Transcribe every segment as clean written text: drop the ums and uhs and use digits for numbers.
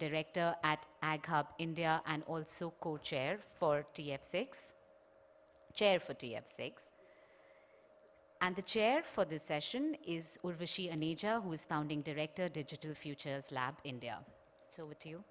director at Ag Hub India and also co-chair for TF6, chair for TF6. And the chair for this session is Urvashi Aneja, who is founding director, Digital Futures Lab India. So over to you.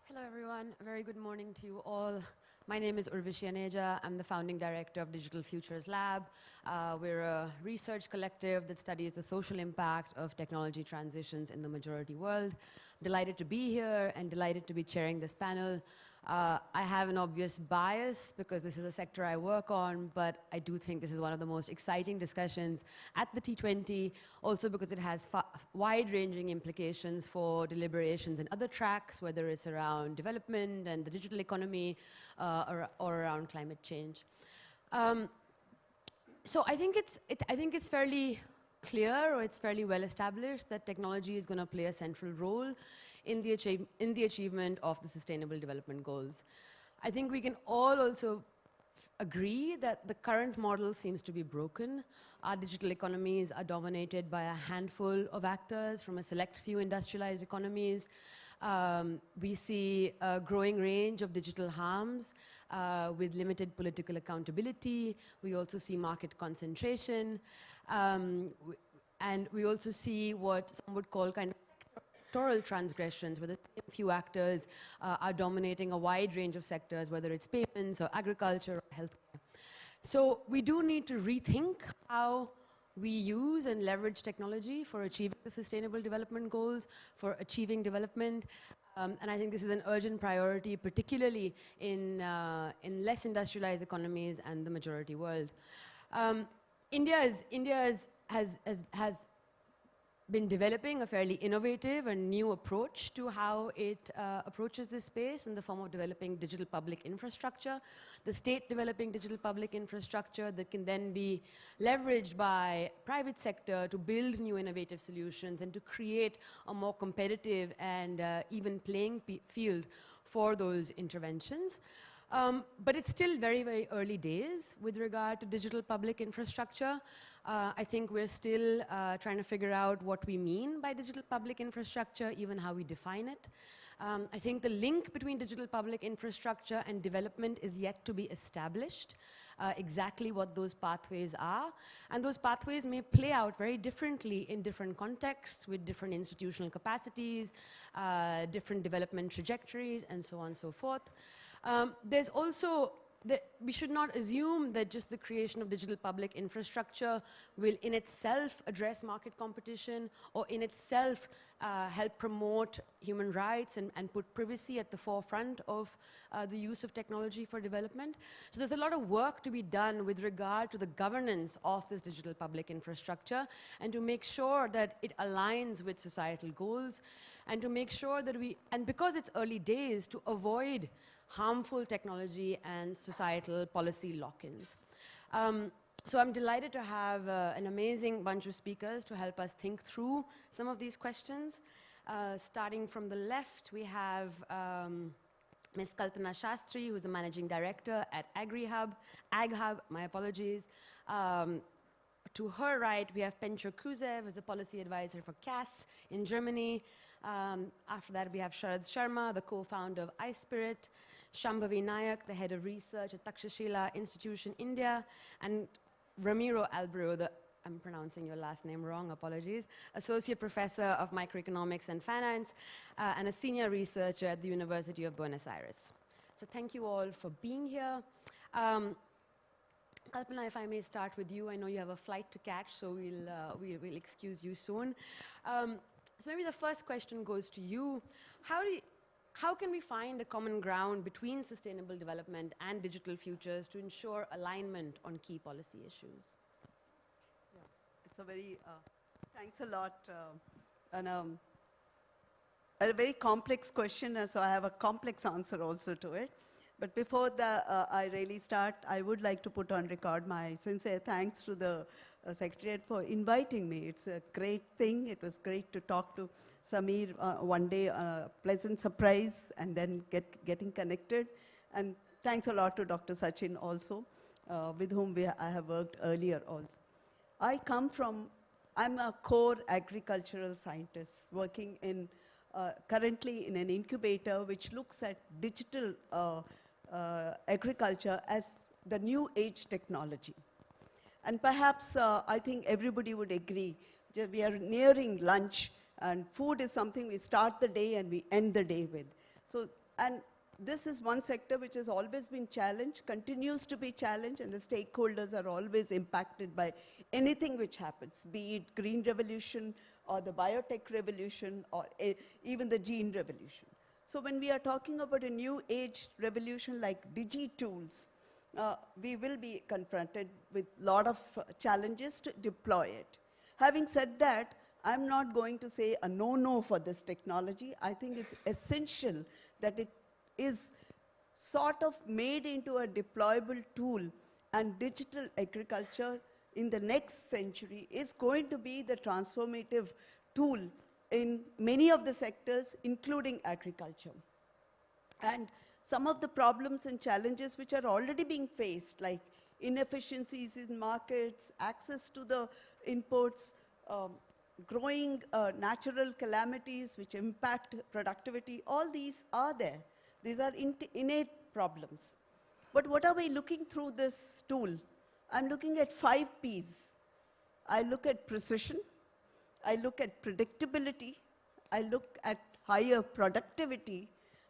Hello everyone, a very good morning to you all. My name is Urvashi Aneja. I'm the founding director of Digital Futures Lab. We're a research collective that studies the social impact of technology transitions in the majority world. Delighted to be here and delighted to be chairing this panel. I have an obvious bias because this is a sector I work on, but I do think this is one of the most exciting discussions at the T20, also because it has wide-ranging implications for deliberations in other tracks, whether it's around development and the digital economy or around climate change. So I think it's fairly clear, or it's fairly well established, that technology is going to play a central role in the achievement of the Sustainable Development Goals. I think we can all also agree that the current model seems to be broken. Our digital economies are dominated by a handful of actors from a select few industrialized economies. We see a growing range of digital harms with limited political accountability. We also see market concentration. And we also see what some would call kind of sectoral transgressions, where the same few actors are dominating a wide range of sectors, whether it's payments or agriculture or healthcare. So we do need to rethink how we use and leverage technology for achieving the Sustainable Development Goals, for achieving development. And I think this is an urgent priority, particularly in less industrialized economies and the majority world. India has been developing a fairly innovative and new approach to how it approaches this space in the form of developing digital public infrastructure, the state developing digital public infrastructure that can then be leveraged by private sector to build new innovative solutions and to create a more competitive and even playing field for those interventions. But it's still very, very early days with regard to digital public infrastructure. I think we're still trying to figure out what we mean by digital public infrastructure, even how we define it. I think the link between digital public infrastructure and development is yet to be established, exactly what those pathways are. And those pathways may play out very differently in different contexts with different institutional capacities, different development trajectories, and so on and so forth. There's also, we should not assume that just the creation of digital public infrastructure will in itself address market competition or in itself help promote human rights and put privacy at the forefront of the use of technology for development. So there's a lot of work to be done with regard to the governance of this digital public infrastructure and to make sure that it aligns with societal goals and to make sure that and because it's early days, to avoid harmful technology and societal policy lock-ins. So I'm delighted to have an amazing bunch of speakers to help us think through some of these questions. Starting from the left, we have Ms. Kalpana Shastri, who's the managing director at Ag Hub, my apologies. To her right, we have Pencho Kuzev, who's a policy advisor for CAS in Germany. After that, we have Sharad, the co-founder of iSPIRIT, Shambhavi Naik, the head of research at Takshashila Institution, India, and Ramiro Albrieu, I'm pronouncing your last name wrong, apologies, associate professor of Macroeconomics and Finance, and a senior researcher at the University of Buenos Aires. So thank you all for being here. Kalpana, if I may start with you, I know you have a flight to catch, so we'll excuse you soon. So maybe the first question goes to you. how can we find a common ground between sustainable development and digital futures to ensure alignment on key policy issues? Yeah, it's a very, thanks a lot. And a very complex question, so I have a complex answer also to it. But before I really start, I would like to put on record my sincere thanks to the Secretariat for inviting me. It's a great thing. It was great to talk to Samir one day, a pleasant surprise, and then getting connected. And thanks a lot to Dr. Sachin also, with whom I have worked earlier also. I'm a core agricultural scientist working in currently in an incubator which looks at digital agriculture as the new age technology. And perhaps I think everybody would agree that we are nearing lunch, and food is something we start the day and we end the day with. So, and this is one sector which has always been challenged, continues to be challenged, and the stakeholders are always impacted by anything which happens, be it green revolution or the biotech revolution or even the gene revolution. So when we are talking about a new age revolution like digi-tools, we will be confronted with a lot of challenges to deploy it. Having said that, I'm not going to say a no for this technology. I think it's essential that it is sort of made into a deployable tool, and digital agriculture in the next century is going to be the transformative tool in many of the sectors, including agriculture. And some of the problems and challenges which are already being faced, like inefficiencies in markets, access to the inputs, growing natural calamities which impact productivity, all these are there. These are innate problems. But what are we looking through this tool? I'm looking at 5 Ps. I look at precision, I look at predictability, I look at higher productivity,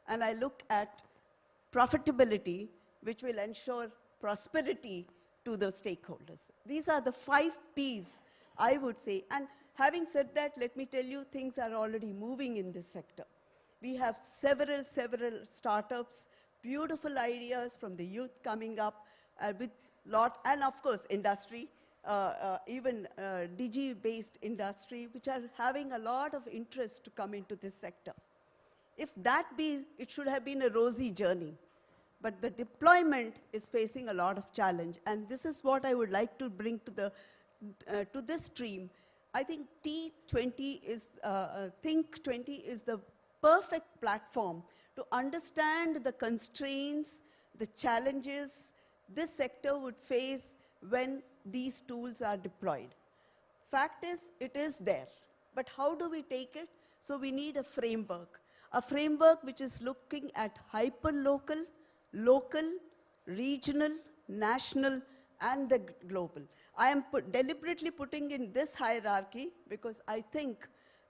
and I look at profitability, which will ensure prosperity to the stakeholders. These are the 5 Ps, I would say. And having said that, let me tell you, things are already moving in this sector. We have several startups, beautiful ideas from the youth coming up with lot, and of course industry, even digi-based industry, which are having a lot of interest to come into this sector. If that be, it should have been a rosy journey. But the deployment is facing a lot of challenge. And this is what I would like to bring to this stream. I think T20 is, Think 20 is the perfect platform to understand the constraints, the challenges this sector would face when these tools are deployed. Fact is, it is there. But how do we take it? So we need a framework which is looking at hyper-local, local, regional, national, and the global. I am deliberately putting in this hierarchy because I think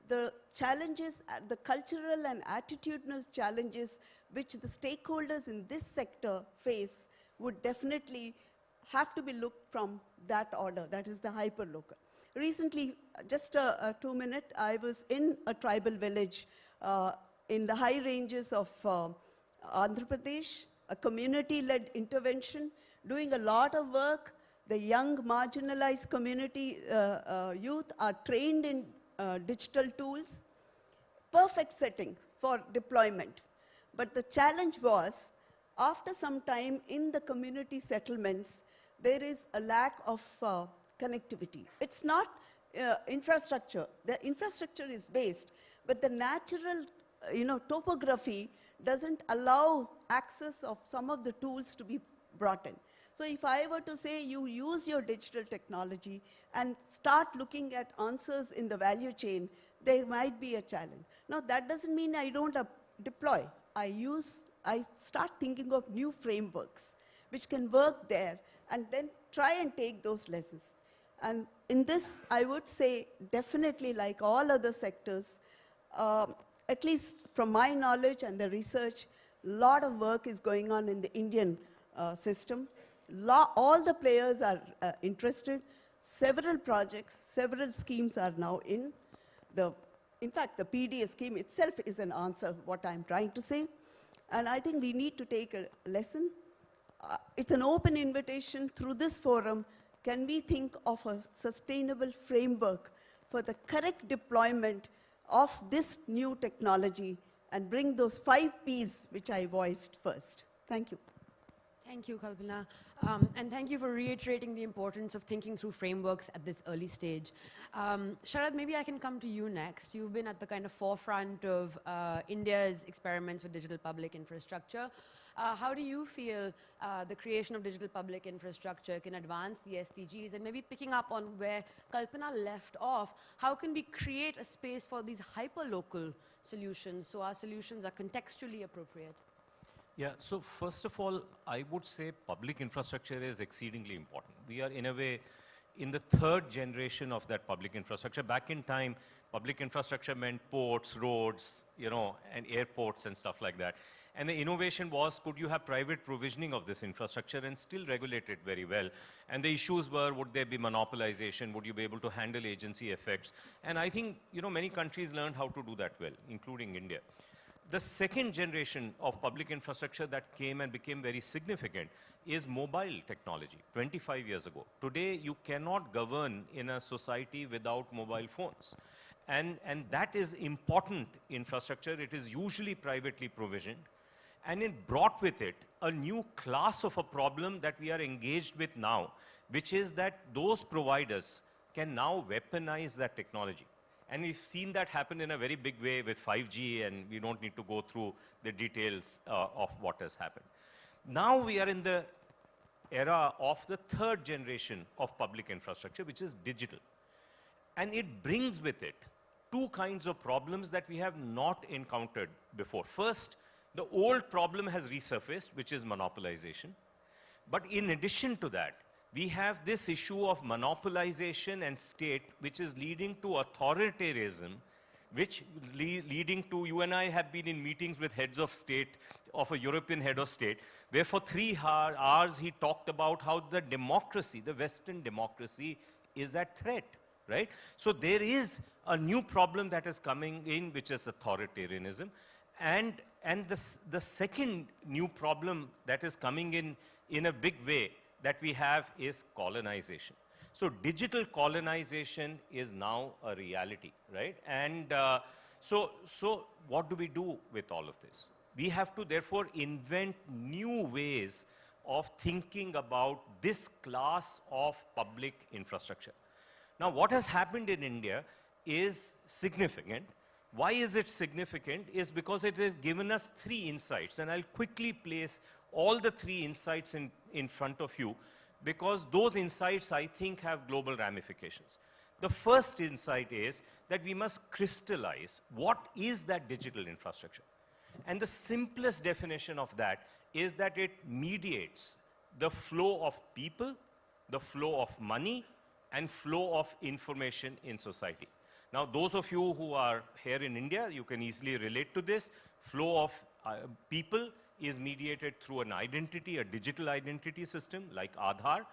the challenges, the cultural and attitudinal challenges which the stakeholders in this sector face would definitely have to be looked from that order, that is the hyper-local. Recently, just 2 minutes, I was in a tribal village in the high ranges of Andhra Pradesh, a community-led intervention, doing a lot of work. The young marginalized community youth are trained in digital tools, perfect setting for deployment. But the challenge was, after some time in the community settlements, there is a lack of connectivity. It's not infrastructure. The infrastructure is based, but the natural topography doesn't allow access of some of the tools to be brought in. So if I were to say you use your digital technology and start looking at answers in the value chain, there might be a challenge. Now that doesn't mean I don't deploy. I start thinking of new frameworks which can work there and then try and take those lessons. And in this, I would say definitely like all other sectors, at least from my knowledge and the research, a lot of work is going on in the Indian system. All the players are interested. Several projects, several schemes are now in. In fact, the PDA scheme itself is an answer, what I'm trying to say. And I think we need to take a lesson. It's an open invitation through this forum. Can we think of a sustainable framework for the correct deployment of this new technology and bring those 5 Ps which I voiced first? Thank you. Thank you, Kalpana. And thank you for reiterating the importance of thinking through frameworks at this early stage. Sharad, maybe I can come to you next. You've been at the kind of forefront of India's experiments with digital public infrastructure. How do you feel the creation of digital public infrastructure can advance the SDGs? And maybe picking up on where Kalpana left off, how can we create a space for these hyper-local solutions so our solutions are contextually appropriate? Yeah, so first of all, I would say public infrastructure is exceedingly important. We are, in a way, in the 3rd generation of that public infrastructure. Back in time, public infrastructure meant ports, roads, you know, and airports and stuff like that. And the innovation was, could you have private provisioning of this infrastructure and still regulate it very well? And the issues were, would there be monopolization? Would you be able to handle agency effects? And I think, you know, many countries learned how to do that well, including India. The 2nd generation of public infrastructure that came and became very significant is mobile technology, 25 years ago. Today, you cannot govern in a society without mobile phones. And that is important infrastructure. It is usually privately provisioned. And it brought with it a new class of a problem that we are engaged with now, which is that those providers can now weaponize that technology. And we've seen that happen in a very big way with 5G, and we don't need to go through the details of what has happened. Now we are in the era of the 3rd generation of public infrastructure, which is digital. And it brings with it 2 kinds of problems that we have not encountered before. First, the old problem has resurfaced, which is monopolization. But in addition to that, we have this issue of monopolization and state, which is leading to authoritarianism, which leading to, you and I have been in meetings with heads of state, of a European head of state, where for 3 hours he talked about how the democracy, the Western democracy, is at threat, right? So there is a new problem that is coming in, which is authoritarianism. And the second new problem that is coming in a big way that we have is colonization. So digital colonization is now a reality, right? And so what do we do with all of this? We have to therefore invent new ways of thinking about this class of public infrastructure. Now, what has happened in India is significant. Why is it significant? Is because it has given us 3 insights, and I'll quickly place all the 3 insights in front of you, because those insights, I think, have global ramifications. The first insight is that we must crystallize what is that digital infrastructure. And the simplest definition of that is that it mediates the flow of people, the flow of money, and flow of information in society. Now, those of you who are here in India, you can easily relate to this. Flow of people is mediated through an identity, a digital identity system like Aadhaar.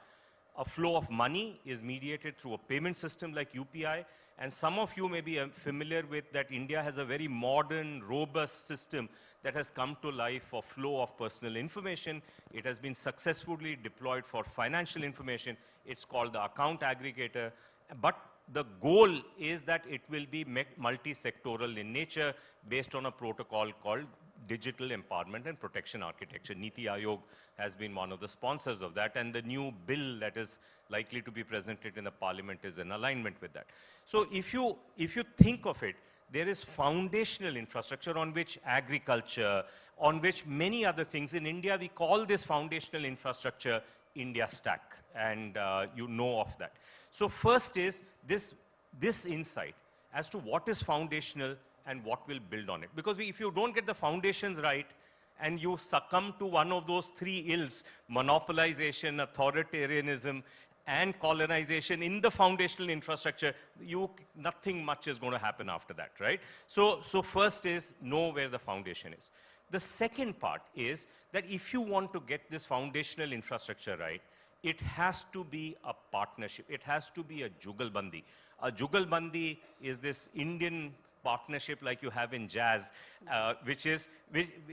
A flow of money is mediated through a payment system like UPI. And some of you may be familiar with that India has a very modern, robust system that has come to life for flow of personal information. It has been successfully deployed for financial information. It's called the account aggregator. But the goal is that it will be multi-sectoral in nature based on a protocol called Digital Empowerment and Protection Architecture. Niti Aayog has been one of the sponsors of that, and the new bill that is likely to be presented in the parliament is in alignment with that. So if you think of it, there is foundational infrastructure on which agriculture, on which many other things. In India, we call this foundational infrastructure India Stack, and you know of that. So first is this insight as to what is foundational and what will build on it. Because if you don't get the foundations right and you succumb to one of those 3 ills, monopolization, authoritarianism, and colonization in the foundational infrastructure, nothing much is going to happen after that, right? So first is know where the foundation is. The second part is that if you want to get this foundational infrastructure right, it has to be a partnership. It has to be a jugalbandi. A jugalbandi is this Indian partnership like you have in jazz,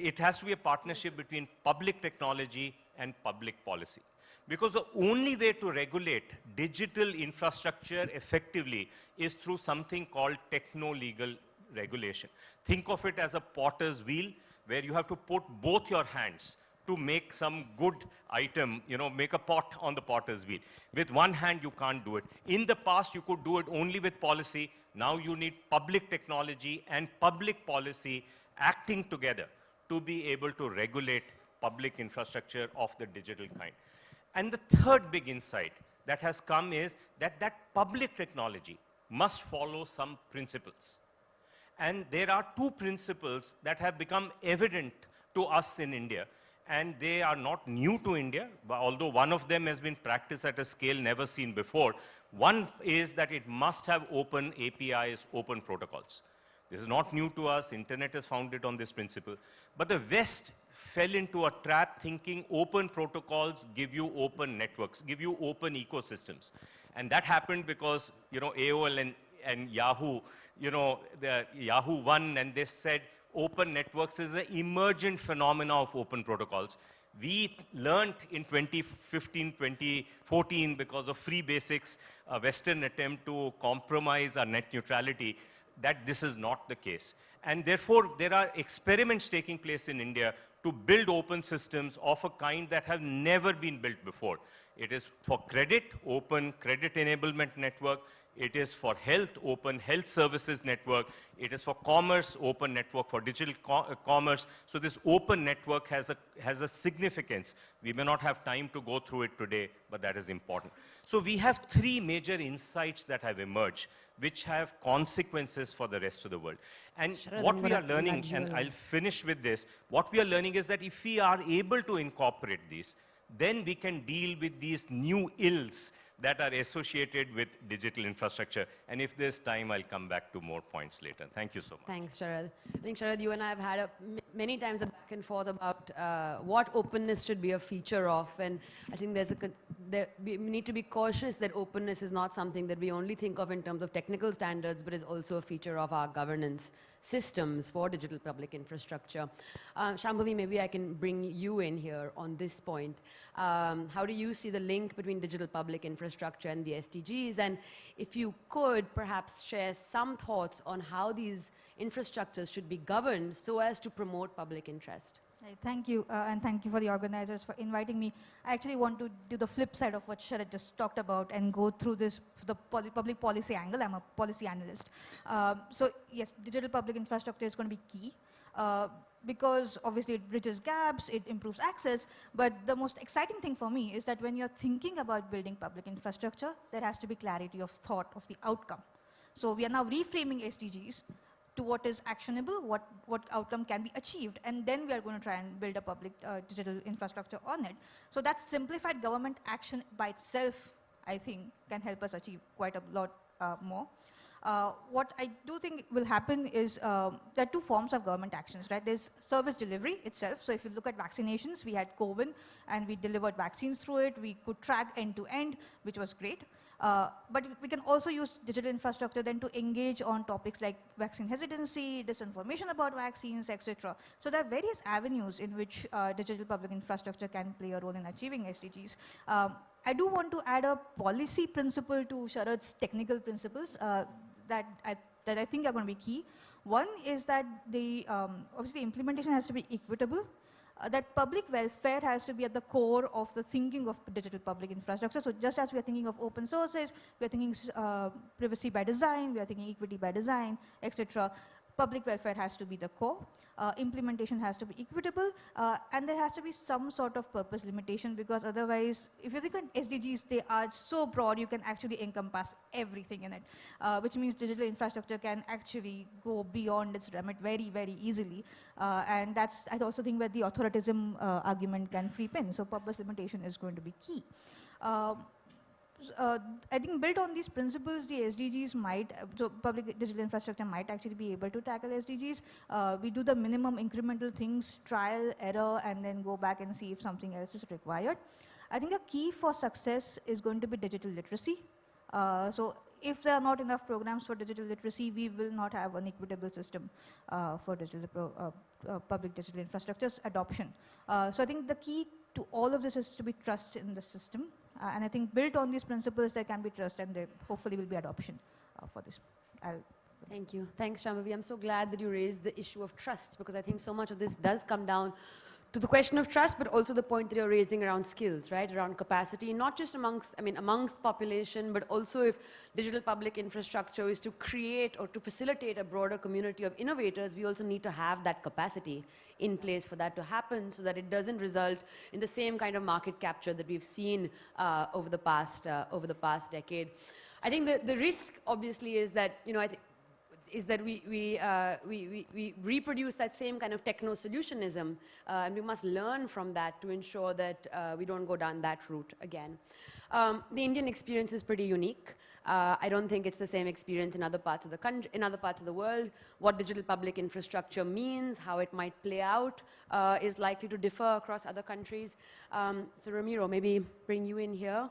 it has to be a partnership between public technology and public policy. Because the only way to regulate digital infrastructure effectively is through something called techno-legal regulation. Think of it as a potter's wheel, where you have to put both your hands to make some good item, make a pot on the potter's wheel. With one hand, you can't do it. In the past, you could do it only with policy. Now you need public technology and public policy acting together to be able to regulate public infrastructure of the digital kind. And the third big insight that has come is that public technology must follow some principles. And there are two principles that have become evident to us in India, and they are not new to India, although one of them has been practiced at a scale never seen before. One is that it must have open APIs, open protocols. This is not new to us. Internet is founded on this principle. But the West fell into a trap thinking open protocols give you open networks, give you open ecosystems. And that happened because, AOL and Yahoo, the Yahoo won, and they said open networks is an emergent phenomena of open protocols. We learned in 2015, 2014, because of free basics, a Western attempt to compromise our net neutrality, that this is not the case. And therefore, there are experiments taking place in India to build open systems of a kind that have never been built before. It is for credit, open credit enablement network. It is for health, open health services network. It is for commerce, open network for digital commerce. So this open network has a significance. We may not have time to go through it today, but that is important. So we have three major insights that have emerged, which have consequences for the rest of the world. And Sharad, what we are learning, and I'll finish with this, what we are learning is that if we are able to incorporate these, then we can deal with these new ills that are associated with digital infrastructure. And if there's time, I'll come back to more points later. Thank you so much. Thanks, Sharad. I think, Sharad, you and I have had many times a back and forth about what openness should be a feature of. And I think we need to be cautious that openness is not something that we only think of in terms of technical standards, but is also a feature of our governance systems for digital public infrastructure. Shambhavi, maybe I can bring you in here on this point. How do you see the link between digital public infrastructure and the SDGs? And if you could perhaps share some thoughts on how these infrastructures should be governed so as to promote public interest. Thank you, and thank you for the organizers for inviting me. I actually want to do the flip side of what Sharad just talked about and go through this, the public policy angle. I'm a policy analyst. So yes, digital public infrastructure is going to be key because obviously it bridges gaps, it improves access, but the most exciting thing for me is that when you're thinking about building public infrastructure, there has to be clarity of thought of the outcome. So we are now reframing SDGs to what is actionable, what outcome can be achieved, and then we are going to try and build a public digital infrastructure on it. So that simplified government action by itself, I think, can help us achieve quite a lot more. What I do think will happen is there are two forms of government actions, right? There's service delivery itself. So if you look at vaccinations, we had COVID and we delivered vaccines through it. We could track end to end, which was great. But we can also use digital infrastructure then to engage on topics like vaccine hesitancy, disinformation about vaccines, etc. So there are various avenues in which digital public infrastructure can play a role in achieving SDGs. I do want to add a policy principle to Sharad's technical principles that I think are going to be key. One is that obviously implementation has to be equitable. That public welfare has to be at the core of the thinking of digital public infrastructure. So just as we are thinking of open sources, we are thinking privacy by design, we are thinking equity by design, etc. Public welfare has to be the core. Implementation has to be equitable, and there has to be some sort of purpose limitation, because otherwise, if you think of SDGs, they are so broad, you can actually encompass everything in it, which means digital infrastructure can actually go beyond its remit very, very easily. And that's, I also think, where the authoritarianism argument can creep in. So purpose limitation is going to be key. I think built on these principles, the SDGs might, so public digital infrastructure might actually be able to tackle SDGs. We do the minimum incremental things, trial, error, and then go back and see if something else is required. I think a key for success is going to be digital literacy. So if there are not enough programs for digital literacy, we will not have an equitable system for public digital infrastructure's adoption. So I think the key to all of this is to be trust in the system. And I think built on these principles, there can be trust, and there hopefully will be adoption for this. Thank you. Thanks, Shambhavi. I'm so glad that you raised the issue of trust, because I think so much of this does come down to the question of trust, but also the point that you're raising around skills, right? Around capacity, not just amongst population, but also if digital public infrastructure is to create or to facilitate a broader community of innovators, we also need to have that capacity in place for that to happen, so that it doesn't result in the same kind of market capture that we've seen over the past decade. I think the risk, obviously, is that, we reproduce that same kind of techno-solutionism, and we must learn from that to ensure that we don't go down that route again. The Indian experience is pretty unique. I don't think it's the same experience in other parts of the country, in other parts of the world. What digital public infrastructure means, how it might play out, is likely to differ across other countries. So Ramiro, maybe bring you in here.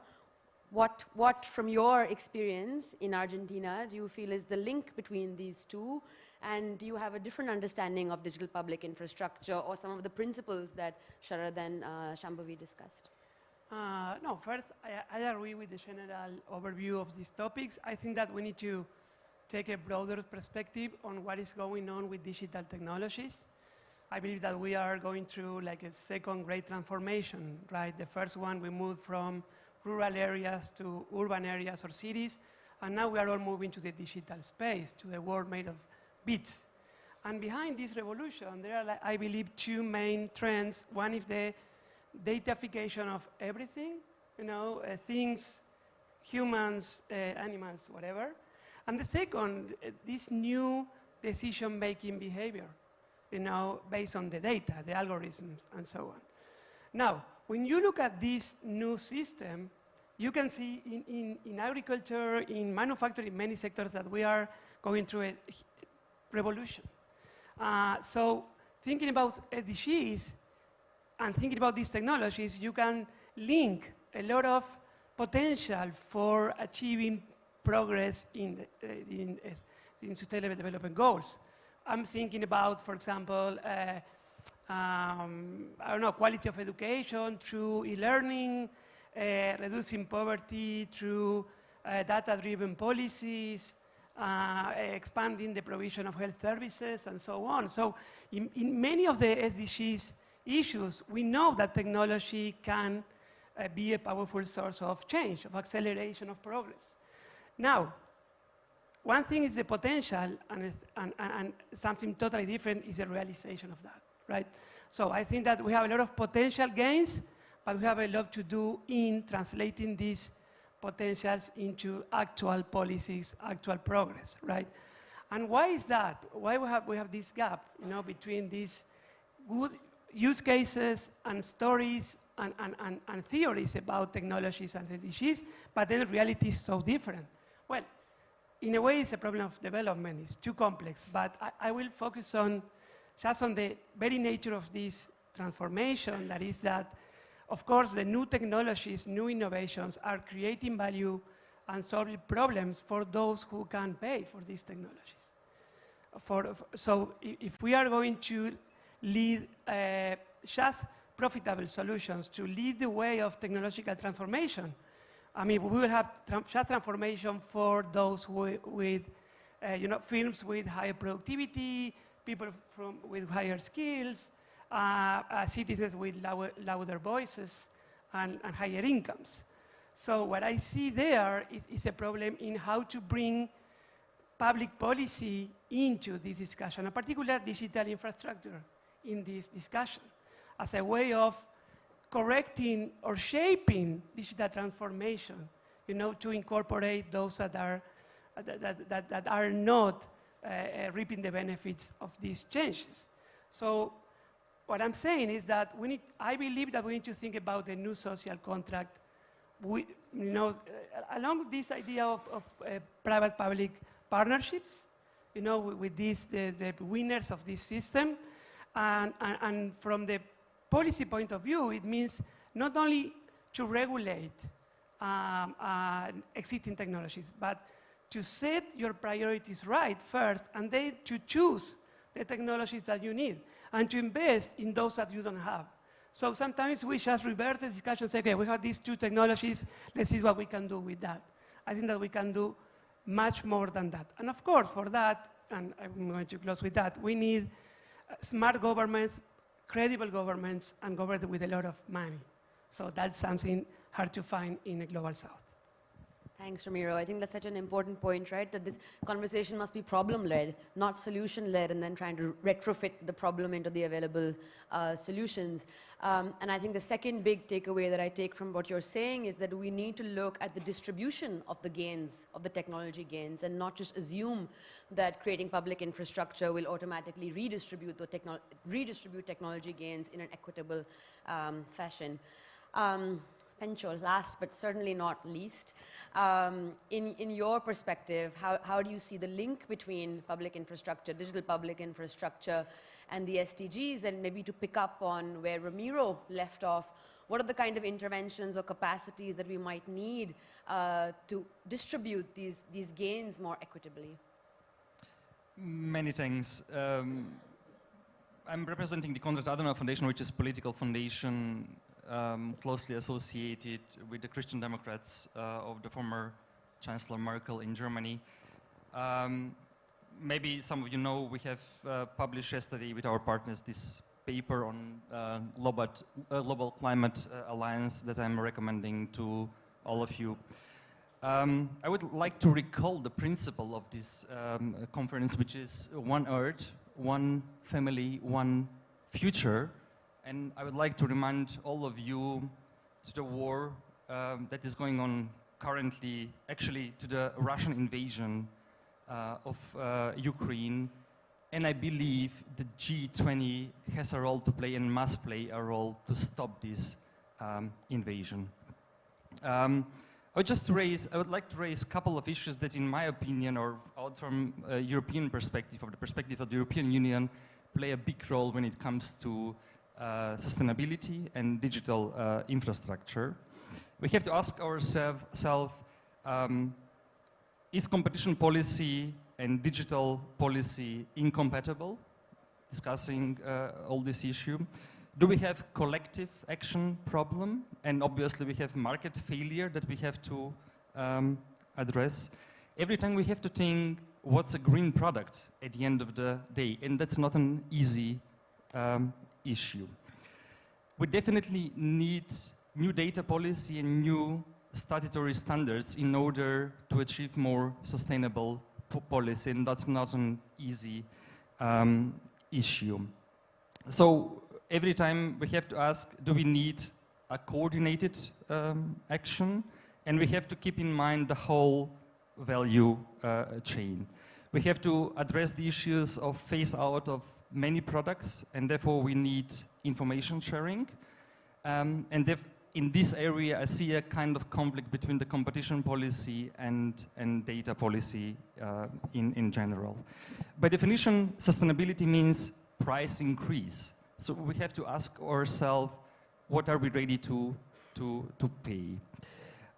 What, from your experience in Argentina, do you feel is the link between these two? And do you have a different understanding of digital public infrastructure or some of the principles that Sharad and Shambhavi discussed? No, first, I agree with the general overview of these topics. I think that we need to take a broader perspective on what is going on with digital technologies. I believe that we are going through like a second great transformation, right? The first one, we moved from rural areas to urban areas or cities, and now we are all moving to the digital space, to a world made of bits. And behind this revolution, there are, I believe, two main trends. One is the datafication of everything, things, humans, animals, whatever. And the second, this new decision-making behavior, based on the data, the algorithms, and so on. Now, when you look at this new system, you can see in agriculture, in manufacturing, in many sectors that we are going through a revolution. So thinking about SDGs and thinking about these technologies, you can link a lot of potential for achieving progress in sustainable development goals. I'm thinking about, for example, quality of education through e-learning, reducing poverty through data-driven policies, expanding the provision of health services, and so on. So in many of the SDGs issues, we know that technology can be a powerful source of change, of acceleration of progress. Now, one thing is the potential, and something totally different is the realization of that. Right? So I think that we have a lot of potential gains, but we have a lot to do in translating these potentials into actual policies, actual progress, right? And why is that? Why we have this gap, between these good use cases and stories and theories about technologies and SDGs, but then reality is so different? Well, in a way, it's a problem of development. It's too complex, but I will focus just on the very nature of this transformation, that is that, of course, the new technologies, new innovations are creating value and solving problems for those who can pay for these technologies. So if we are going to lead just profitable solutions to lead the way of technological transformation, we will have just transformation for those with, firms with higher productivity, people with higher skills, citizens with louder voices and higher incomes. So what I see there is a problem in how to bring public policy into this discussion, a particular digital infrastructure in this discussion, as a way of correcting or shaping digital transformation, to incorporate those that are not reaping the benefits of these changes. So what I'm saying is that I believe that we need to think about the new social contract, along this idea of private-public partnerships, with the winners of this system. And from the policy point of view, it means not only to regulate existing technologies, but to set your priorities right first, and then to choose the technologies that you need, and to invest in those that you don't have. So sometimes we just reverse the discussion and say, okay, we have these two technologies, let's see what we can do with that. I think that we can do much more than that. And of course, for that, and I'm going to close with that, we need smart governments, credible governments, and governments with a lot of money. So that's something hard to find in a global south. Thanks, Ramiro. I think that's such an important point, right? That this conversation must be problem-led, not solution-led, and then trying to retrofit the problem into the available solutions. And I think the second big takeaway that I take from what you're saying is that we need to look at the distribution of the gains, of the technology gains, and not just assume that creating public infrastructure will automatically redistribute technology gains in an equitable fashion. Pencho, last but certainly not least, in your perspective, how do you see the link between public infrastructure, digital public infrastructure, and the SDGs? And maybe to pick up on where Ramiro left off, what are the kind of interventions or capacities that we might need to distribute these gains more equitably? Many thanks. I'm representing the Konrad Adenauer Foundation, which is a political foundation closely associated with the Christian Democrats of the former Chancellor Merkel in Germany. Maybe some of you know we have published yesterday with our partners this paper on Global Climate Alliance that I'm recommending to all of you. I would like to recall the principle of this conference, which is one Earth, one family, one future. And I would like to remind all of you to the war that is going on currently, actually to the Russian invasion of Ukraine. And I believe the G20 has a role to play and must play a role to stop this invasion. I would like to raise a couple of issues that, in my opinion, or out from a European perspective, or the perspective of the European Union, play a big role when it comes to sustainability and digital infrastructure. We have to ask ourselves, is competition policy and digital policy incompatible? Discussing all this issue. Do we have collective action problem? And obviously we have market failure that we have to address. Every time we have to think what's a green product at the end of the day, and that's not an easy issue. We definitely need new data policy and new statutory standards in order to achieve more sustainable policy, and that's not an easy issue. So every time we have to ask, do we need a coordinated action? And we have to keep in mind the whole value chain. We have to address the issues of phase out of many products, and therefore we need information sharing. And in this area, I see a kind of conflict between the competition policy and data policy in general. By definition, sustainability means price increase. So we have to ask ourselves, what are we ready to pay?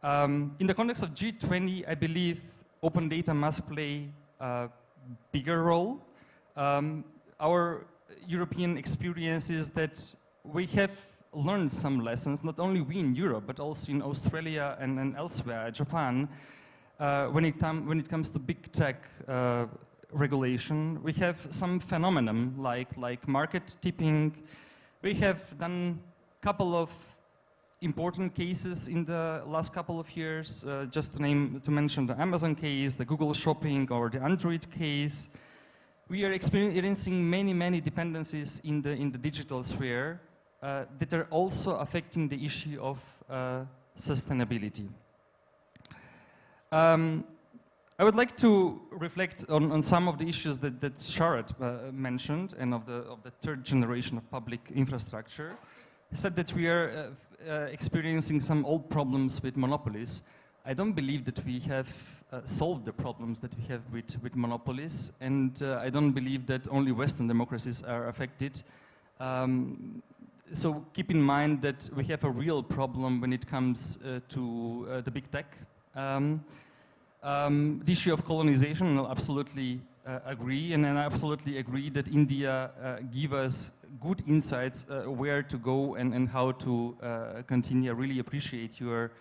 In the context of G20, I believe open data must play a bigger role. Our European experience is that we have learned some lessons, not only we in Europe, but also in Australia and elsewhere, Japan, when it comes to big tech regulation. We have some phenomenon like market tipping. We have done a couple of important cases in the last couple of years, just to mention the Amazon case, the Google Shopping, or the Android case. We are experiencing many dependencies in the digital sphere that are also affecting the issue of sustainability. I would like to reflect on some of the issues that Sharad mentioned, and of the third generation of public infrastructure. He said that we are experiencing some old problems with monopolies. I don't believe that we have solved the problems that we have with monopolies, and I don't believe that only Western democracies are affected. So keep in mind that we have a real problem when it comes to the big tech. The issue of colonization, I'll absolutely agree, and I absolutely agree that India give us good insights where to go and how to continue. I really appreciate your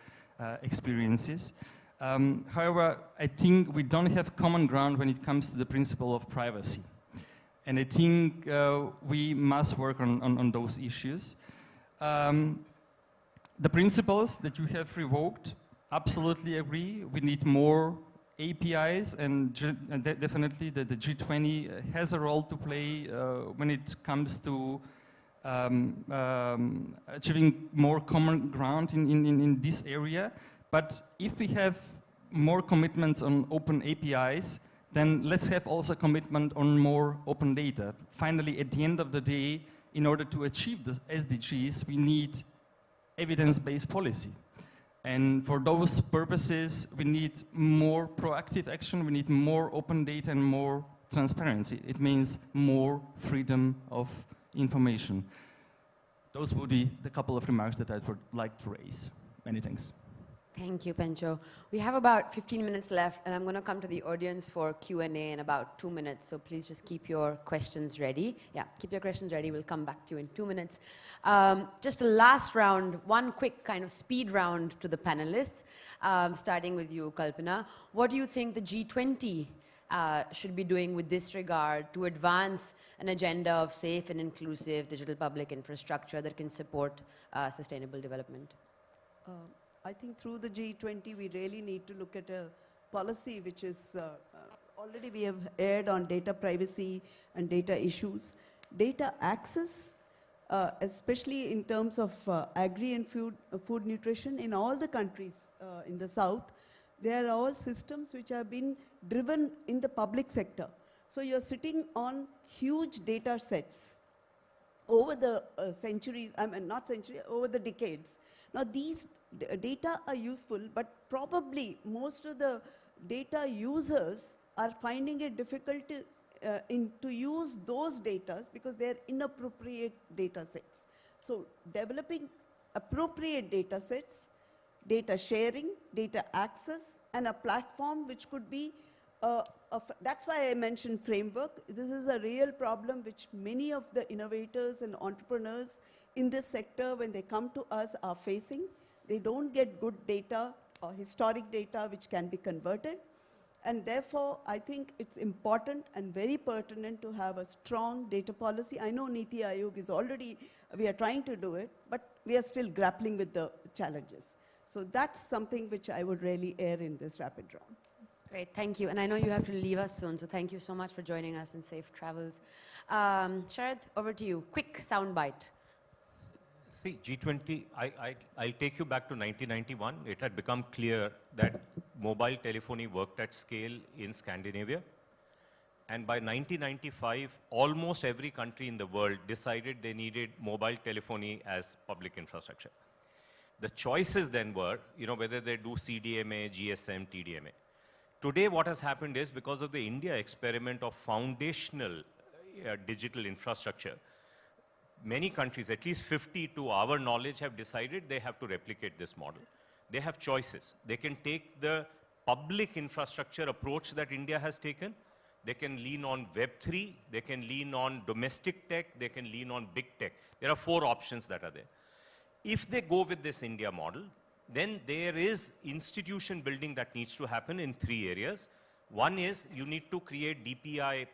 experiences. However, I think we don't have common ground when it comes to the principle of privacy. And I think we must work on those issues. The principles that you have revoked, absolutely agree. We need more APIs, and definitely the G20 has a role to play when it comes to achieving more common ground in this area. But if we have more commitments on open APIs, then let's have also commitment on more open data. Finally, at the end of the day, in order to achieve the SDGs, we need evidence-based policy. And for those purposes, we need more proactive action, we need more open data and more transparency. It means more freedom of information. Those would be the couple of remarks that I would like to raise. Many thanks. Thank you, Pencho. We have about 15 minutes left, and I'm going to come to the audience for Q&A in about 2 minutes, so please just keep your questions ready. Yeah, keep your questions ready. We'll come back to you in 2 minutes. Just a last round, one quick kind of speed round to the panelists, starting with you, Kalpana. What do you think the G20 should be doing with this regard to advance an agenda of safe and inclusive digital public infrastructure that can support sustainable development? I think through the G20, we really need to look at a policy which is, already we have aired on data privacy and data issues. Data access, especially in terms of agri and food nutrition in all the countries in the South, they are all systems which have been driven in the public sector. So you're sitting on huge data sets over the centuries, I mean not centuries, over the decades. Now these data are useful, but probably most of the data users are finding it difficult to use those data because they are inappropriate data sets. So developing appropriate data sets, data sharing, data access, and a platform which could be, that's why I mentioned framework. This is a real problem which many of the innovators and entrepreneurs in this sector, when they come to us, are facing. They don't get good data or historic data which can be converted. And therefore, I think it's important and very pertinent to have a strong data policy. I know Niti Aayog is already, we are trying to do it, but we are still grappling with the challenges. So that's something which I would really air in this rapid round. Great, thank you. And I know you have to leave us soon, so thank you so much for joining us and safe travels. Sharad, over to you. Quick soundbite. See, G20, I'll take you back to 1991. It had become clear that mobile telephony worked at scale in Scandinavia. And by 1995, almost every country in the world decided they needed mobile telephony as public infrastructure. The choices then were, you know, whether they do CDMA, GSM, TDMA. Today, what has happened is because of the India experiment of foundational digital infrastructure, many countries, at least 50 to our knowledge, have decided they have to replicate this model. They have choices. They can take the public infrastructure approach that India has taken. They can lean on Web3. They can lean on domestic tech. They can lean on big tech. There are 4 options that are there. If they go with this India model, then there is institution building that needs to happen in 3 areas. One is you need to create DPI,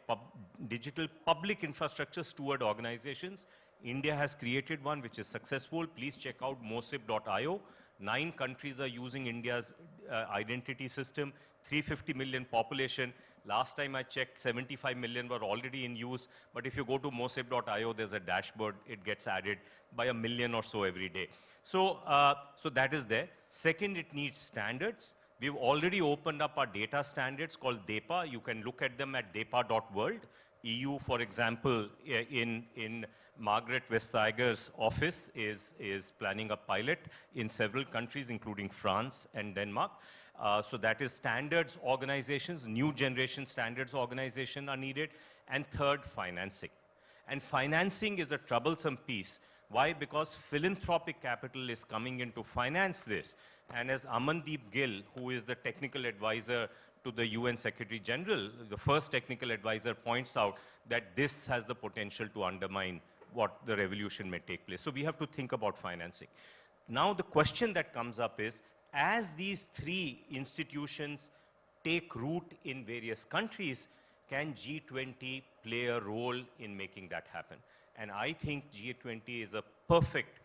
digital public infrastructure steward organizations. India has created one which is successful. Please check out mosip.io. 9 countries are using India's identity system, 350 million population. Last time I checked, 75 million were already in use. But if you go to mosip.io, there's a dashboard. It gets added by 1 million or so every day. So, so that is there. Second, it needs standards. We've already opened up our data standards called DEPA. You can look at them at depa.world. EU, for example, in Margaret Vestager's office is planning a pilot in several countries, including France and Denmark. So that is standards organizations, new generation standards organization are needed. And third, financing. And financing is a troublesome piece. Why? Because philanthropic capital is coming in to finance this. And as Amandeep Gill, who is the technical advisor to the UN Secretary General, the first technical advisor, points out that this has the potential to undermine what the revolution may take place. So we have to think about financing. Now the question that comes up is, as these three institutions take root in various countries, can G20 play a role in making that happen? And I think G20 is a perfect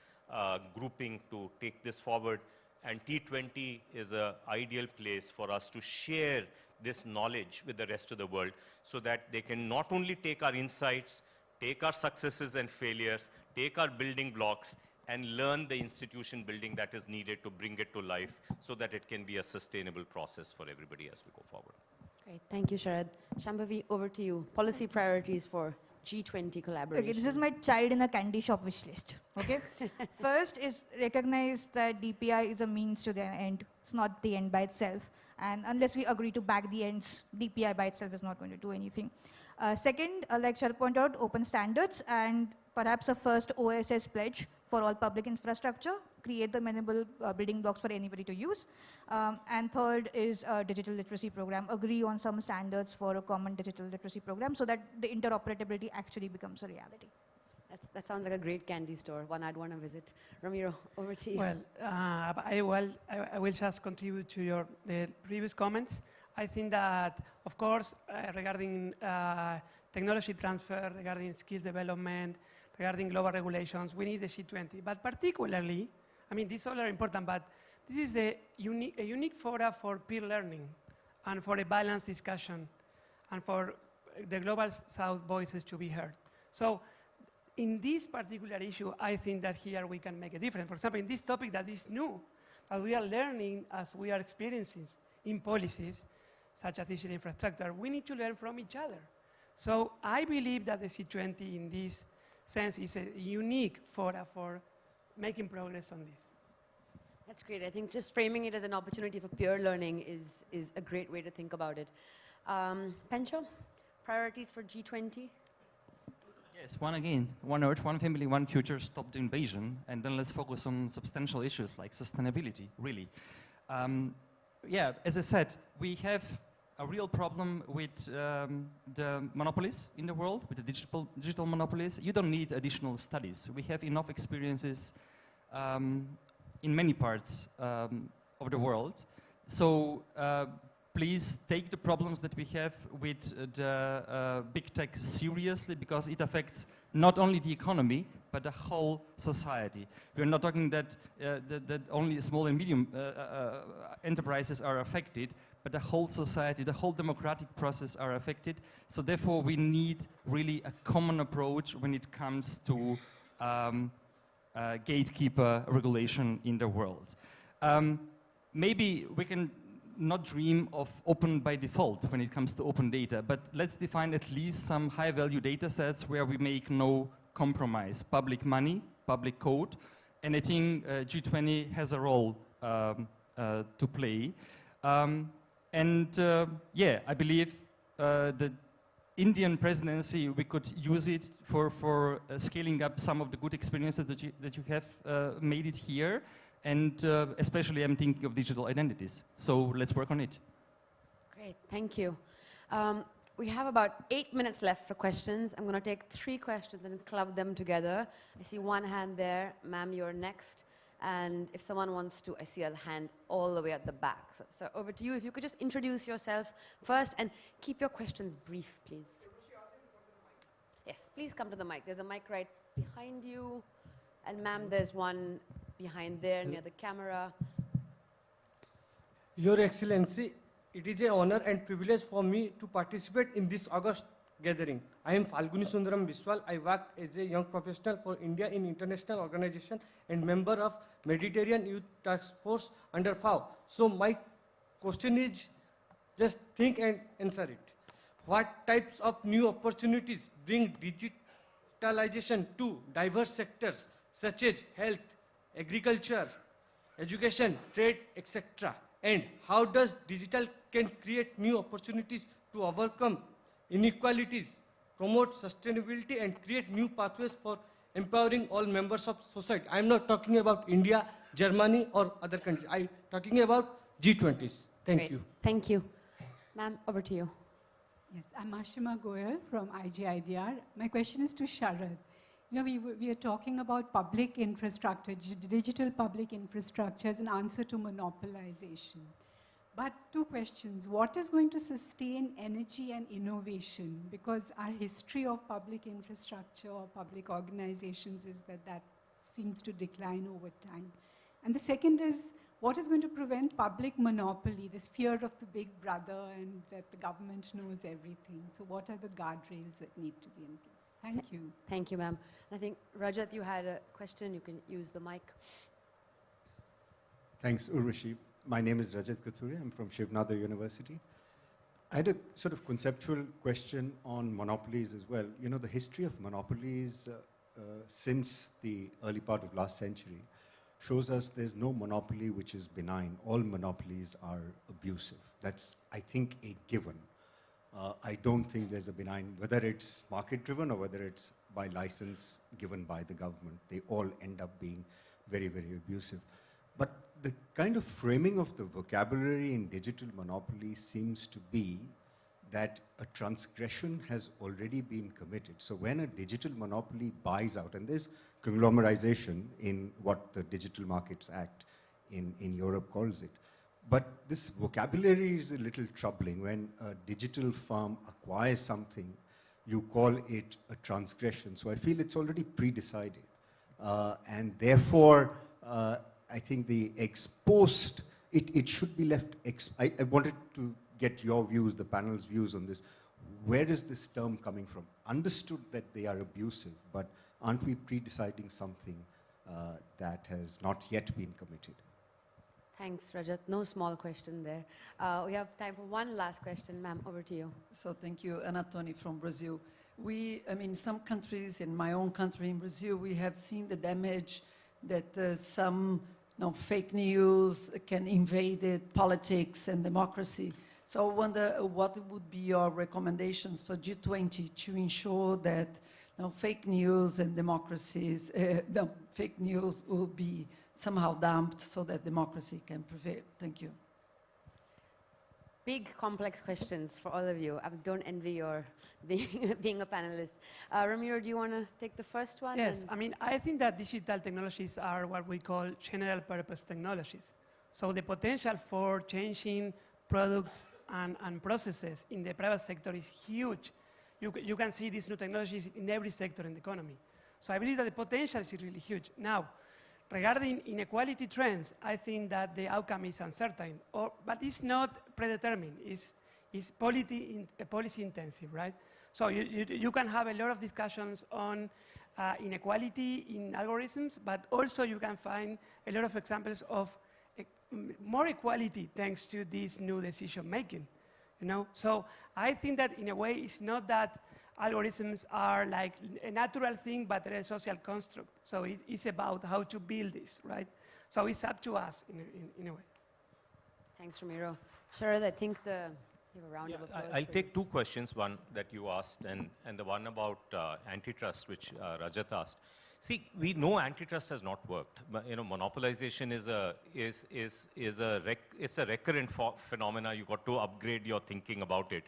grouping to take this forward. And T20 is an ideal place for us to share this knowledge with the rest of the world so that they can not only take our insights, take our successes and failures, take our building blocks, and learn the institution building that is needed to bring it to life so that it can be a sustainable process for everybody as we go forward. Great, thank you, Sharad. Shambhavi, over to you. Policy priorities for G20 collaboration. Okay, this is my child in a candy shop wish list. Okay, first is recognize that DPI is a means to the end. It's not the end by itself. And unless we agree to back the ends, DPI by itself is not going to do anything. Second, like Sharad pointed out, open standards and perhaps a first OSS pledge for all public infrastructure, create the minimal building blocks for anybody to use. And third is a digital literacy program, agree on some standards for a common digital literacy program so that the interoperability actually becomes a reality. That sounds like a great candy store, one I'd want to visit. Ramiro, over to you. Well, I will just contribute to the previous comments. I think that, of course, regarding technology transfer, regarding skills development, regarding global regulations, we need the G20. But particularly, I mean, these all are important, but this is a unique fora for peer learning and for a balanced discussion and for the Global South voices to be heard. So in this particular issue, I think that here we can make a difference. For example, in this topic that is new, that we are learning as we are experiencing in policies, such as digital infrastructure, we need to learn from each other. So I believe that the G20 in this sense is a unique fora for making progress on this. That's great. I think just framing it as an opportunity for peer learning is a great way to think about it. Pencho, priorities for G20? Yes, one Earth, one family, one future, stop the invasion, and then let's focus on substantial issues like sustainability, really. Yeah, as I said, we have a real problem with the monopolies in the world, with the digital monopolies. You don't need additional studies. We have enough experiences in many parts of the world. So please take the problems that we have with the big tech seriously, because it affects not only the economy, but the whole society. We're not talking that only small and medium enterprises are affected, but the whole society, the whole democratic process are affected. So therefore, we need really a common approach when it comes to gatekeeper regulation in the world. Maybe we can not dream of open by default when it comes to open data, but let's define at least some high-value data sets where we make no compromise. Public money, public code, and I think G20 has a role to play. Yeah, I believe the Indian presidency, we could use it for scaling up some of the good experiences that you have made it here. And especially I'm thinking of digital identities. So let's work on it. Great, thank you. We have about 8 minutes left for questions. I'm going to take 3 questions and club them together. I see one hand there. Ma'am, you're next. And if someone wants to, I see a hand all the way at the back. So over to you. If you could just introduce yourself first and keep your questions brief, please. Yes, please come to the mic. There's a mic right behind you. And ma'am, there's one behind there near the camera. Your Excellency, it is an honor and privilege for me to participate in this August gathering. I am Falguni Sundaram Biswal. I work as a young professional for India in international organization and member of Mediterranean Youth Task Force under FAO. So my question is, just think and answer it. What types of new opportunities bring digitalization to diverse sectors such as health, agriculture, education, trade, etc.? And how does digital can create new opportunities to overcome inequalities, promote sustainability, and create new pathways for empowering all members of society. I'm not talking about India, Germany, or other countries. I'm talking about G20s. Thank Great. you. Thank you. Ma'am, over to you. Yes, I'm Ashima Goyal from IGIDR. My question is to Sharad. You know, we are talking about public infrastructure, digital public infrastructure as an answer to monopolization. But two questions. What is going to sustain energy and innovation? Because our history of public infrastructure or public organizations is that seems to decline over time. And the second is, what is going to prevent public monopoly, this fear of the big brother and that the government knows everything? So what are the guardrails that need to be in place? Thank you. Thank you, ma'am. I think, Rajat, you had a question. You can use the mic. Thanks, Urvashi. My name is Rajat Kathuria. I'm from Shivnadar University. I had a sort of conceptual question on monopolies as well. You know, the history of monopolies since the early part of last century shows us there's no monopoly which is benign. All monopolies are abusive. That's, I think, a given. I don't think there's a benign, whether it's market-driven or whether it's by license given by the government, they all end up being very, very abusive. But the kind of framing of the vocabulary in digital monopoly seems to be that a transgression has already been committed. So when a digital monopoly buys out, and there's conglomerization in what the Digital Markets Act in Europe calls it, but this vocabulary is a little troubling. When a digital firm acquires something, you call it a transgression. So I feel it's already pre-decided. And therefore, I think the ex post, it should be left, I wanted to get your views, the panel's views on this. Where is this term coming from? Understood that they are abusive, but aren't we pre-deciding something that has not yet been committed? Thanks, Rajat. No small question there. We have time for one last question. Ma'am, over to you. So thank you, Anatoni from Brazil. Some countries, in my own country in Brazil, we have seen the damage that some fake news can invade politics and democracy. So I wonder what would be your recommendations for G20 to ensure that fake news and democracies, the fake news will be somehow damped so that democracy can prevail. Thank you. Big, complex questions for all of you. I don't envy your being a panelist. Ramiro, do you want to take the first one? Yes, I think that digital technologies are what we call general purpose technologies. So the potential for changing products and processes in the private sector is huge. You can see these new technologies in every sector in the economy. So I believe that the potential is really huge. Now, regarding inequality trends, I think that the outcome is uncertain, but it's not predetermined. It's policy intensive, right? So you can have a lot of discussions on inequality in algorithms, but also you can find a lot of examples of more equality thanks to this new decision making. So I think that in a way it's not that algorithms are like a natural thing, but a social construct. So it's about how to build this, right? So it's up to us in a way. Thanks, Ramiro. Sharad, I think you have a round of applause. I'll take two questions, one that you asked and the one about antitrust, which Rajat asked. See, we know antitrust has not worked. But, monopolization is a recurrent phenomena. You got to upgrade your thinking about it.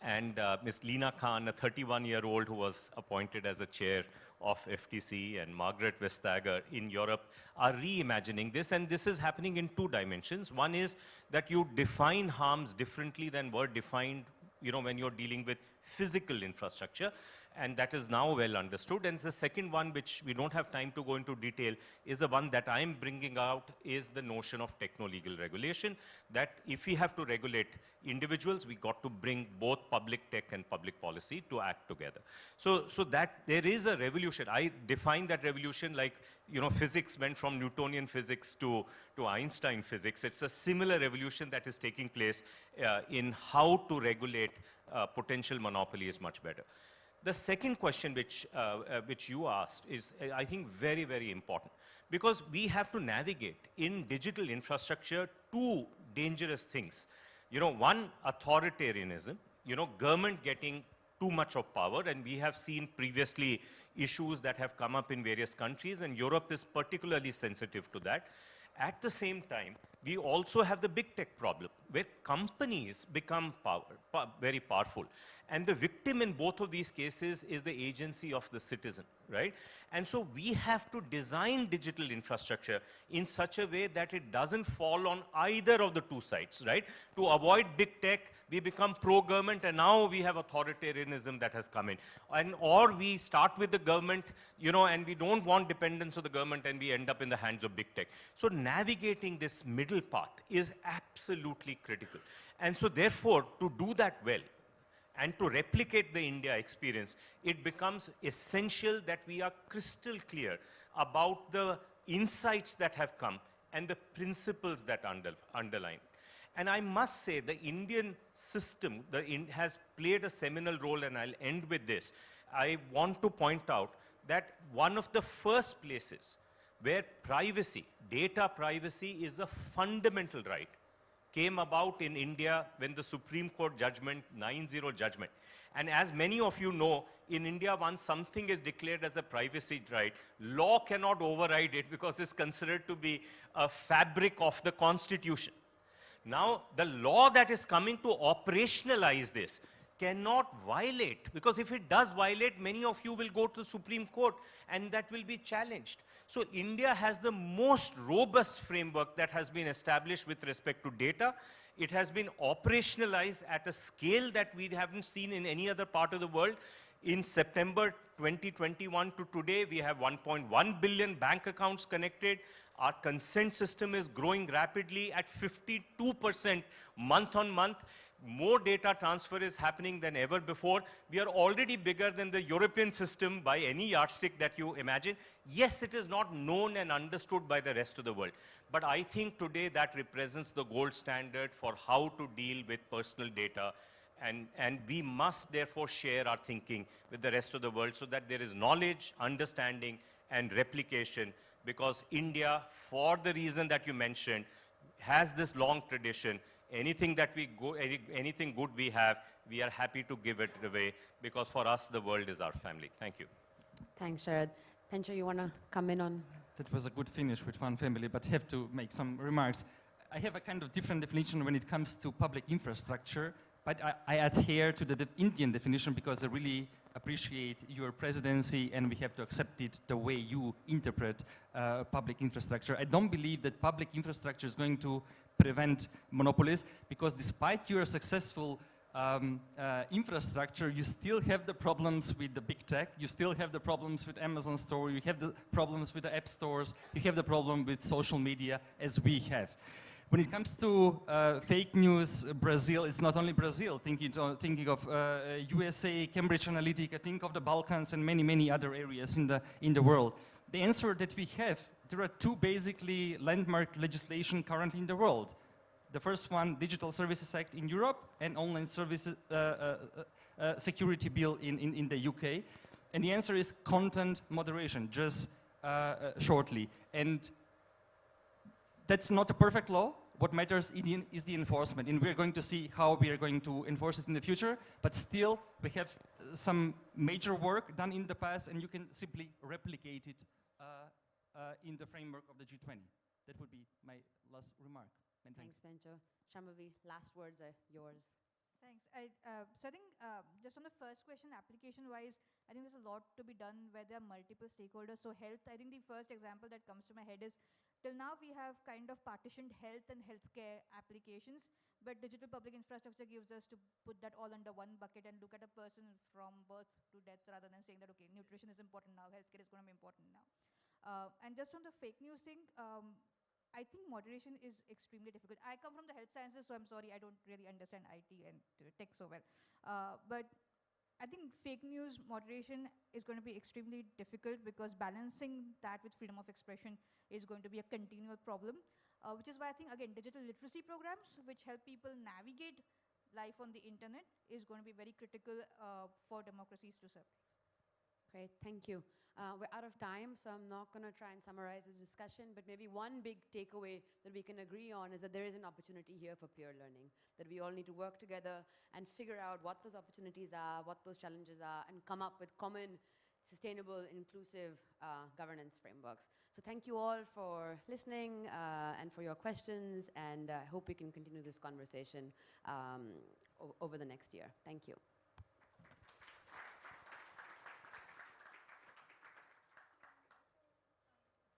And Ms. Lina Khan, a 31-year-old who was appointed as a chair of FTC, and Margaret Vestager in Europe are reimagining this. And this is happening in two dimensions. One is that you define harms differently than were defined, when you're dealing with physical infrastructure. And that is now well understood. And the second one, which we don't have time to go into detail, is the one that I'm bringing out, is the notion of techno-legal regulation, that if we have to regulate individuals, we got to bring both public tech and public policy to act together. So that there is a revolution. I define that revolution like, physics went from Newtonian physics to Einstein physics. It's a similar revolution that is taking place in how to regulate potential monopoly is much better. The second question which you asked is, I think, very, very important, because we have to navigate in digital infrastructure two dangerous things. One, authoritarianism, government getting too much of power, and we have seen previously, issues that have come up in various countries, and Europe is particularly sensitive to that. At the same time, we also have the big tech problem, where companies become very powerful. And the victim in both of these cases is the agency of the citizen, right? And so we have to design digital infrastructure in such a way that it doesn't fall on either of the two sides, right? To avoid big tech, we become pro-government, and now we have authoritarianism that has come in. Or we start with the government, you know, and we don't want dependence of the government, and we end up in the hands of big tech. So navigating this middle path is absolutely critical. And so therefore, to do that well, and to replicate the India experience, it becomes essential that we are crystal clear about the insights that have come and the principles that underline. And I must say the Indian system has played a seminal role, and I'll end with this. I want to point out that one of the first places where privacy, data privacy, is a fundamental right, came about in India when the Supreme Court judgment, 9-0 judgment. And as many of you know, in India, once something is declared as a privacy right, law cannot override it because it's considered to be a fabric of the Constitution. Now, the law that is coming to operationalize this cannot violate, because if it does violate, many of you will go to the Supreme Court and that will be challenged. So India has the most robust framework that has been established with respect to data. It has been operationalized at a scale that we haven't seen in any other part of the world. In September 2021 to today, we have 1.1 billion bank accounts connected. Our consent system is growing rapidly at 52% month on month. More data transfer is happening than ever before. We are already bigger than the European system by any yardstick that you imagine. Yes, it is not known and understood by the rest of the world. But I think today that represents the gold standard for how to deal with personal data. And we must therefore share our thinking with the rest of the world so that there is knowledge, understanding, and replication. Because India, for the reason that you mentioned, has this long tradition. Anything that anything good we have, we are happy to give it away, because for us, the world is our family. Thank you. Thanks, Sharad. Pencho, you want to come in on? That was a good finish with one family, but have to make some remarks. I have a kind of different definition when it comes to public infrastructure, but I adhere to the Indian definition because I really appreciate your presidency, and we have to accept it the way you interpret public infrastructure. I don't believe that public infrastructure is going to prevent monopolies, because despite your successful infrastructure, you still have the problems with the big tech, you still have the problems with Amazon store, you have the problems with the app stores, you have the problem with social media, as we have. When it comes to fake news, Brazil, it's not only Brazil, thinking of USA, Cambridge Analytica, think of the Balkans and many, many other areas in the world. The answer that we have, there are two basically landmark legislation currently in the world. The first one, Digital Services Act in Europe, and Online Services Security Bill in the UK. And the answer is content moderation, just shortly. And that's not a perfect law. What matters is the enforcement, and we're going to see how we are going to enforce it in the future. But still, we have some major work done in the past, and you can simply replicate it in the framework of the G20. That would be my last remark. And thanks, Pencho. Shambhavi, last words are yours. Thanks. So I think just on the first question, application-wise, I think there's a lot to be done where there are multiple stakeholders. So health, I think the first example that comes to my head is, till now we have kind of partitioned health and healthcare applications, but digital public infrastructure gives us to put that all under one bucket and look at a person from birth to death, rather than saying that, okay, nutrition is important now, healthcare is going to be important now. And just on the fake news thing, I think moderation is extremely difficult. I come from the health sciences, so I'm sorry, I don't really understand IT and tech so well. But I think fake news moderation is going to be extremely difficult, because balancing that with freedom of expression is going to be a continual problem, which is why I think, again, digital literacy programs, which help people navigate life on the internet, is going to be very critical for democracies to survive. Great, thank you. We're out of time, so I'm not going to try and summarize this discussion, but maybe one big takeaway that we can agree on is that there is an opportunity here for peer learning, that we all need to work together and figure out what those opportunities are, what those challenges are, and come up with common sustainable, inclusive governance frameworks. So thank you all for listening and for your questions, and I hope we can continue this conversation over the next year. Thank you.